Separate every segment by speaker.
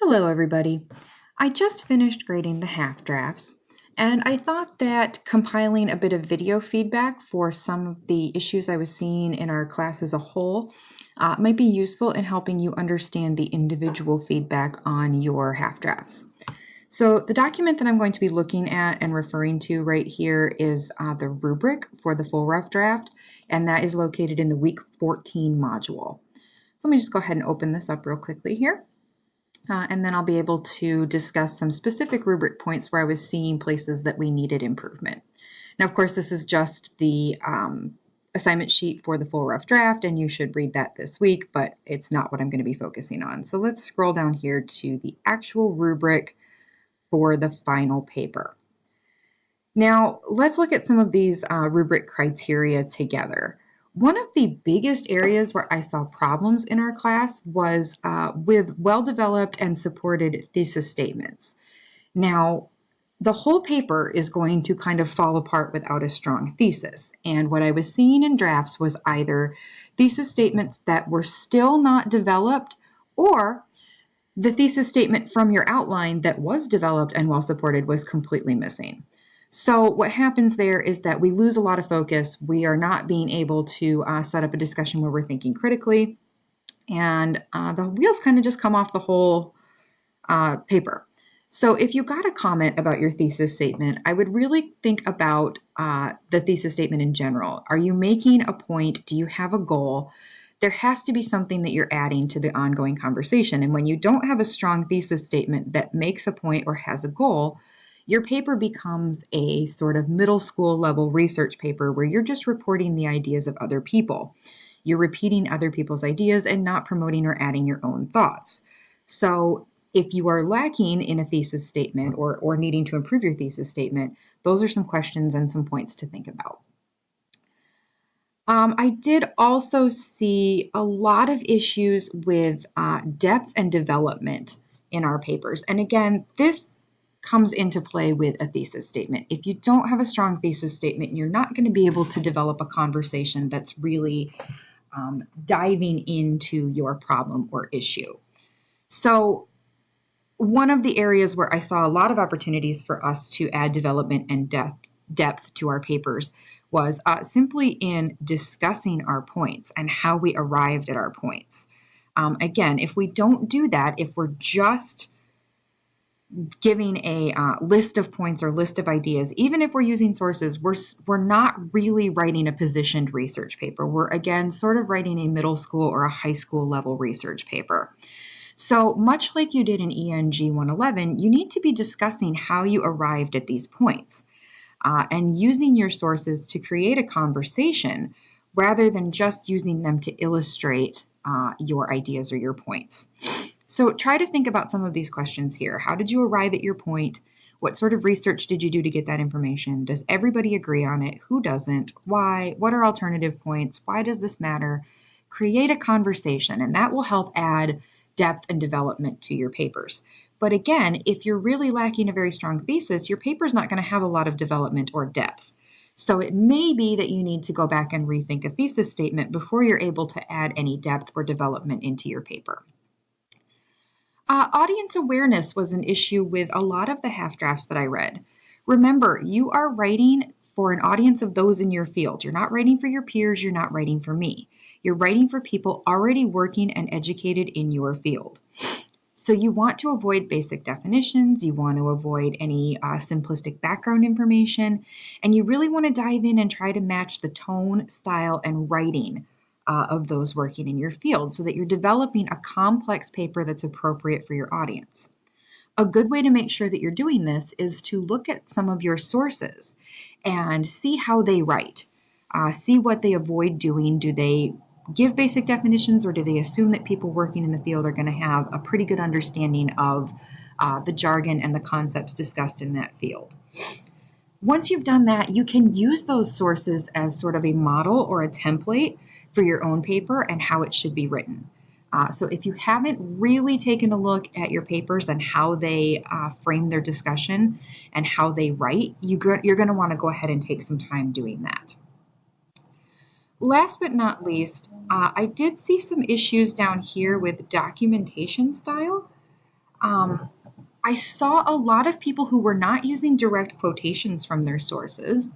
Speaker 1: Hello, everybody. I just finished grading the half drafts, and I thought that compiling a bit of video feedback for some of the issues I was seeing in our class as a whole might be useful in helping you understand the individual feedback on your half drafts. So the document that I'm going to be looking at and referring to right here is the rubric for the full rough draft, and that is located in the week 14 module. So let me just go ahead and open this up real quickly here. And then I'll be able to discuss some specific rubric points where I was seeing places that we needed improvement. Now, of course, this is just the assignment sheet for the full rough draft, and you should read that this week, but it's not what I'm going to be focusing on. So let's scroll down here to the actual rubric for the final paper. Now, let's look at some of these rubric criteria together. One of the biggest areas where I saw problems in our class was with well-developed and supported thesis statements. Now, the whole paper is going to kind of fall apart without a strong thesis. And what I was seeing in drafts was either thesis statements that were still not developed, or the thesis statement from your outline that was developed and well supported was completely missing. So what happens there is that we lose a lot of focus. We are not being able to set up a discussion where we're thinking critically, and the wheels kind of just come off the whole paper. So if you got a comment about your thesis statement, I would really think about the thesis statement in general. Are you making a point? Do you have a goal? There has to be something that you're adding to the ongoing conversation. And when you don't have a strong thesis statement that makes a point or has a goal, your paper becomes a sort of middle school level research paper where you're just reporting the ideas of other people. You're repeating other people's ideas and not promoting or adding your own thoughts. So if you are lacking in a thesis statement or needing to improve your thesis statement, those are some questions and some points to think about. I did also see a lot of issues with depth and development in our papers. And again, this comes into play with a thesis statement. If you don't have a strong thesis statement, you're not going to be able to develop a conversation that's really diving into your problem or issue. So one of the areas where I saw a lot of opportunities for us to add development and depth to our papers was simply in discussing our points and how we arrived at our points. Again, if we don't do that, if we're just giving a list of points or list of ideas, even if we're using sources, we're not really writing a positioned research paper. We're, again, sort of writing a middle school or a high school level research paper. So much like you did in ENG 111, you need to be discussing how you arrived at these points and using your sources to create a conversation rather than just using them to illustrate your ideas or your points. So try to think about some of these questions here. How did you arrive at your point? What sort of research did you do to get that information? Does everybody agree on it? Who doesn't? Why? What are alternative points? Why does this matter? Create a conversation, and that will help add depth and development to your papers. But again, if you're really lacking a very strong thesis, your paper is not going to have a lot of development or depth. So it may be that you need to go back and rethink a thesis statement before you're able to add any depth or development into your paper. Audience awareness was an issue with a lot of the half drafts that I read. Remember, you are writing for an audience of those in your field. You're not writing for your peers, you're not writing for me. You're writing for people already working and educated in your field. So you want to avoid basic definitions, you want to avoid any simplistic background information, and you really want to dive in and try to match the tone, style, and writing of those working in your field so that you're developing a complex paper that's appropriate for your audience. A good way to make sure that you're doing this is to look at some of your sources and see how they write. See what they avoid doing. Do they give basic definitions, or do they assume that people working in the field are going to have a pretty good understanding of the jargon and the concepts discussed in that field? Once you've done that, you can use those sources as sort of a model or a template for your own paper and how it should be written. So if you haven't really taken a look at your papers and how they frame their discussion and how they write, you're going to want to go ahead and take some time doing that. Last but not least, I did see some issues down here with documentation style. I saw a lot of people who were not using direct quotations from their sources,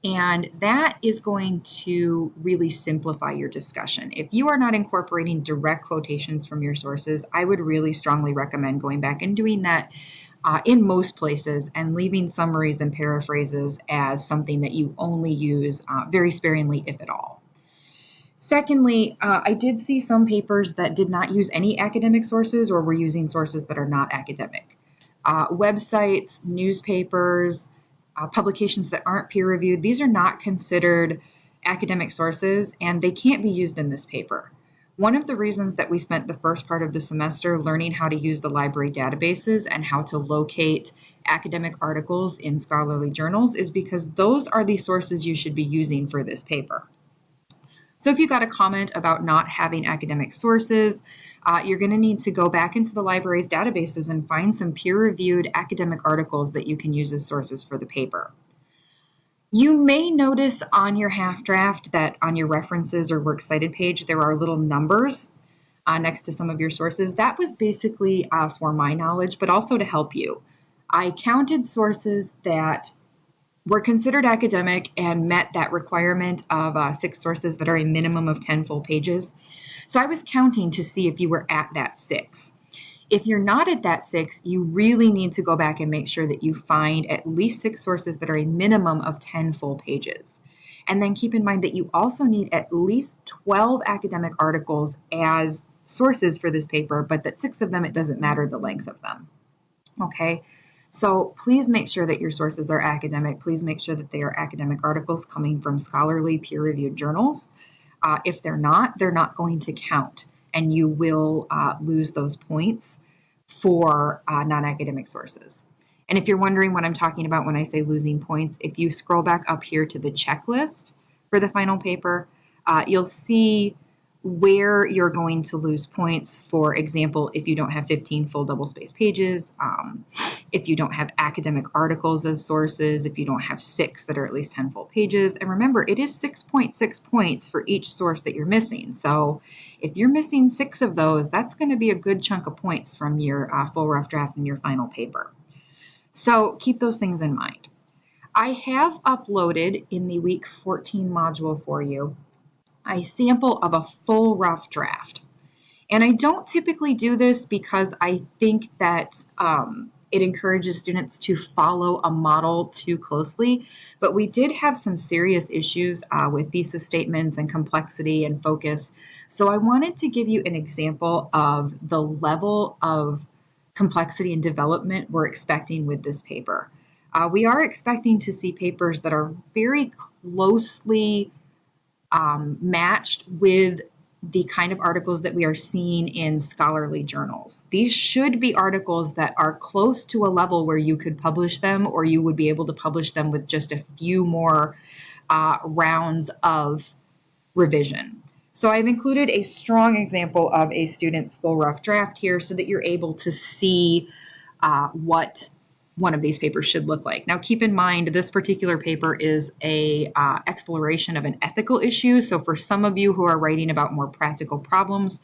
Speaker 1: and that is going to really simplify your discussion. If you are not incorporating direct quotations from your sources, I would really strongly recommend going back and doing that in most places and leaving summaries and paraphrases as something that you only use very sparingly, if at all. Secondly, I did see some papers that did not use any academic sources or were using sources that are not academic. Websites, newspapers, publications that aren't peer reviewed, these are not considered academic sources and they can't be used in this paper. One of the reasons that we spent the first part of the semester learning how to use the library databases and how to locate academic articles in scholarly journals is because those are the sources you should be using for this paper. So if you got a comment about not having academic sources, you're going to need to go back into the library's databases and find some peer-reviewed academic articles that you can use as sources for the paper. You may notice on your half draft that on your references or works cited page, there are little numbers next to some of your sources. That was basically for my knowledge, but also to help you. I counted sources that were considered academic and met that requirement of 6 sources that are a minimum of 10 full pages. So I was counting to see if you were at that 6. If you're not at that 6, you really need to go back and make sure that you find at least 6 sources that are a minimum of 10 full pages. And then keep in mind that you also need at least 12 academic articles as sources for this paper, but that 6 of them, it doesn't matter the length of them. Okay, so please make sure that your sources are academic. Please make sure that they are academic articles coming from scholarly peer-reviewed journals. If they're not going to count, and you will lose those points for non-academic sources. And if you're wondering what I'm talking about when I say losing points, if you scroll back up here to the checklist for the final paper, you'll see where you're going to lose points. For example, if you don't have 15 full double-spaced pages, if you don't have academic articles as sources, if you don't have 6 that are at least 10 full pages. And remember, it is 6.6 points for each source that you're missing. So if you're missing 6 of those, that's going to be a good chunk of points from your full rough draft and your final paper. So keep those things in mind. I have uploaded in the week 14 module for you a sample of a full rough draft. And I don't typically do this because I think that it encourages students to follow a model too closely, but we did have some serious issues with thesis statements and complexity and focus. So I wanted to give you an example of the level of complexity and development we're expecting with this paper. We are expecting to see papers that are very closely matched with the kind of articles that we are seeing in scholarly journals. These should be articles that are close to a level where you could publish them, or you would be able to publish them with just a few more rounds of revision. So I've included a strong example of a student's full rough draft here so that you're able to see what one of these papers should look like. Now, keep in mind, this particular paper is a exploration of an ethical issue. So for some of you who are writing about more practical problems,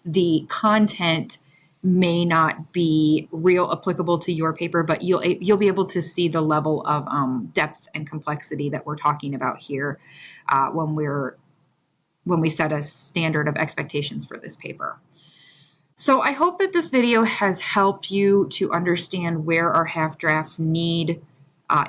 Speaker 1: the content may not be real applicable to your paper, but you'll be able to see the level of depth and complexity that we're talking about here when we set a standard of expectations for this paper. So I hope that this video has helped you to understand where our half drafts need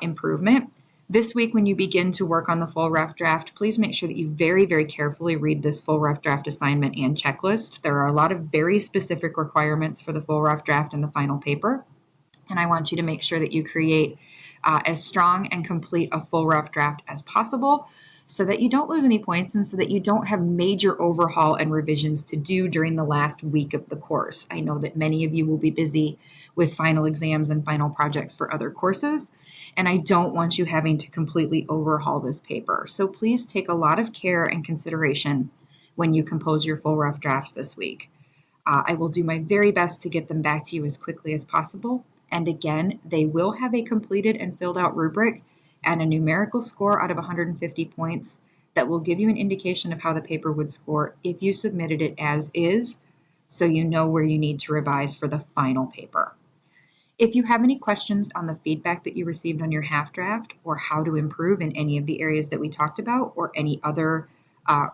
Speaker 1: improvement. This week, when you begin to work on the full rough draft, please make sure that you very, very carefully read this full rough draft assignment and checklist. There are a lot of very specific requirements for the full rough draft and the final paper. And I want you to make sure that you create as strong and complete a full rough draft as possible, so that you don't lose any points and so that you don't have major overhaul and revisions to do during the last week of the course. I know that many of you will be busy with final exams and final projects for other courses, and I don't want you having to completely overhaul this paper. So please take a lot of care and consideration when you compose your full rough drafts this week. I will do my very best to get them back to you as quickly as possible. And again, they will have a completed and filled out rubric and a numerical score out of 150 points that will give you an indication of how the paper would score if you submitted it as is, so you know where you need to revise for the final paper. If you have any questions on the feedback that you received on your half draft or how to improve in any of the areas that we talked about or any other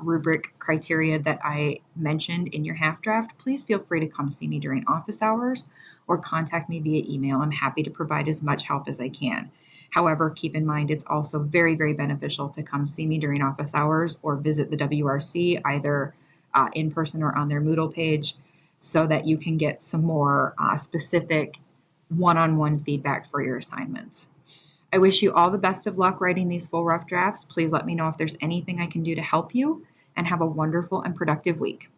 Speaker 1: rubric criteria that I mentioned in your half draft, please feel free to come see me during office hours or contact me via email. I'm happy to provide as much help as I can. However, keep in mind it's also very, very beneficial to come see me during office hours or visit the WRC either in person or on their Moodle page so that you can get some more specific one-on-one feedback for your assignments. I wish you all the best of luck writing these full rough drafts. Please let me know if there's anything I can do to help you, and have a wonderful and productive week.